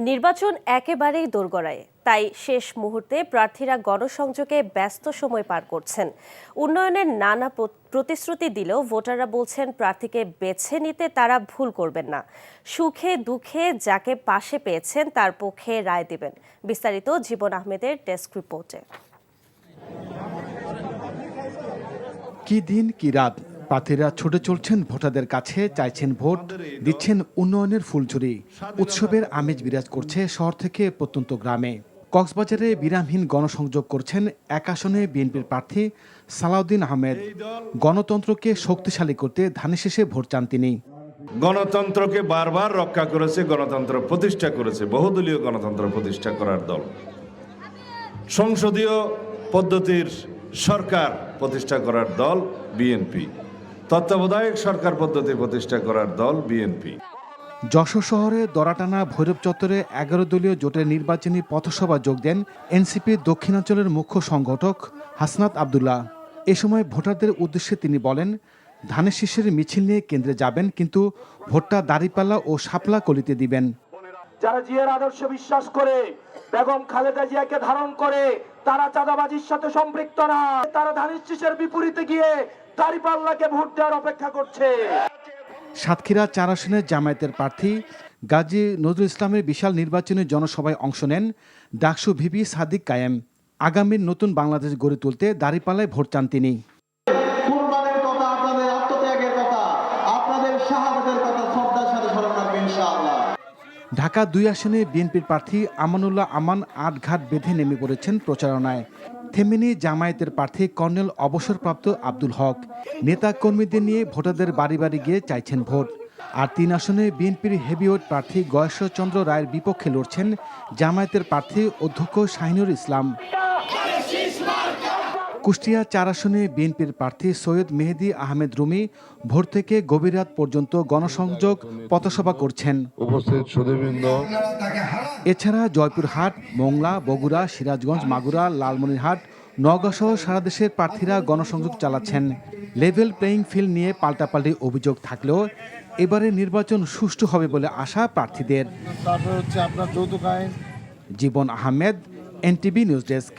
নির্বাচন একেবারেই দোরগোড়ায়, তাই শেষ মুহূর্তে প্রার্থীরা গণসংযোগে ব্যস্ত সময় পার করছেন। উন্নয়নের নানা প্রতিশ্রুতি দিলেও ভোটাররা বলছেন প্রার্থীকে বেছে নিতে তারা ভুল করবেন না। সুখে দুঃখে যাকে পাশে পেয়েছেন তার পক্ষে রায় দেবেন। বিস্তারিত জীবন আহমেদের ডেস্ক রিপোর্টে। কি দিন কি রাত, প্রার্থীরা ছুটে চলছেন ভোটারদের কাছে, চাইছেন ভোট, দিচ্ছেন উন্নয়নের ফুলঝুরি। উৎসবের আমেজ বিরাজ করছে শহর থেকে প্রত্যন্ত গ্রামে। কক্সবাজারে বিরামহীন গণসংযোগ করছেন এক আসনে বিএনপির প্রার্থী সালাউদ্দিন আহমেদ। গণতন্ত্রকে শক্তিশালী করতে ধানের শীষে ভোট চান তিনি। গণতন্ত্রকে বারবার রক্ষা করেছে, গণতন্ত্র প্রতিষ্ঠা করেছে, বহুদলীয় গণতন্ত্র প্রতিষ্ঠা করার দল, সংসদীয় পদ্ধতির সরকার প্রতিষ্ঠা করার দল বিএনপি, তত্ত্বাবধায়ক সরকার পদ্ধতি প্রতিষ্ঠা করার দল বিএনপি। যশোর শহরে দরাটানা ভৈরব চত্বরে 11 দলীয় জোটের নির্বাচনী পথসভা যোগ দেন এনসিপি দক্ষিণাঞ্চলের মুখ্য সংগঠক হাসনাত আবদুল্লাহ। এ সময় ভোটারদের উদ্দেশ্যে তিনি বলেন, ধানের শীষের মিছিল নিয়ে কেন্দ্রে যাবেন, কিন্তু ভোটটা দাঁড়িপাল্লা ও শাপলা কলিতে দিবেন। যারা জিয়ার আদর্শে বিশ্বাস করে, বেগম খালেদা জিয়াকে ধারণ করে, তারা চাঁদাবাজির সাথে সম্পৃক্ত না। তারা ধানের শীষের বিপরীতে গিয়ে দাঁড়িপাল্লাকে ভোট দেওয়ার অপেক্ষা করছে। সাতক্ষীরা 4 আসনের জামায়াতের প্রার্থী গাজী নজরুল ইসলামের বিশাল নির্বাচনী জনসভায় অংশ নেন ডাকসু ভিপি সাদিক কায়েম। আগামীর নতুন বাংলাদেশ গড়ে তুলতে দাঁড়িপাল্লায় ভোট চান তিনি। কুরবানের কথা, আপনাদের আত্মত্যাগের কথা, আপনাদের শাহাদাতের কথা শ্রদ্ধার সাথে স্মরণ রাখবেন ইনশাআল্লাহ। ঢাকা 2 আসনে বিএনপির প্রার্থী আমানুল্লাহ আমান আটঘাট বেঁধে নেমে পড়েছেন প্রচারণায়। থেমেনি জামায়াতের প্রার্থী কর্নেল অবসরপ্রাপ্ত আব্দুল হক। নেতা কর্মীদের নিয়ে ভোটারদের বাড়ি বাড়ি গিয়ে চাইছেন ভোট। আর 3 আসনে বিএনপির হেভিওয়েট প্রার্থী গয়েশ্বরচন্দ্র রায়ের বিপক্ষে লড়ছেন জামায়াতের প্রার্থী অধ্যক্ষ শাহিনুর ইসলাম। কুষ্টিয়া 4 আসনে বিএনপির প্রার্থী সৈয়দ মেহেদী আহমেদ রুমি ভোর থেকে গভীর রাত পর্যন্ত গণসংযোগ পথসভা করছেন। উপস্থিত সুধীবৃন্দ, এছাড়া জয়পুরহাট, মোংলা, বগুড়া, সিরাজগঞ্জ, মাগুরা, লালমনিরহাট, নওগাঁ সহ সারা দেশের প্রার্থীরা গণসংযোগ চালাচ্ছেন। লেভেল প্লেয়িং ফিল্ড নিয়ে পাল্টাপাল্টি অভিযোগ থাকলেও এবারে নির্বাচন সুষ্ঠু হবে বলে আশা প্রার্থীদের। তারপর হচ্ছে আপনার যৌতুক আইন। জীবন আহমেদ, এনটিভি নিউজ ডেস্ক।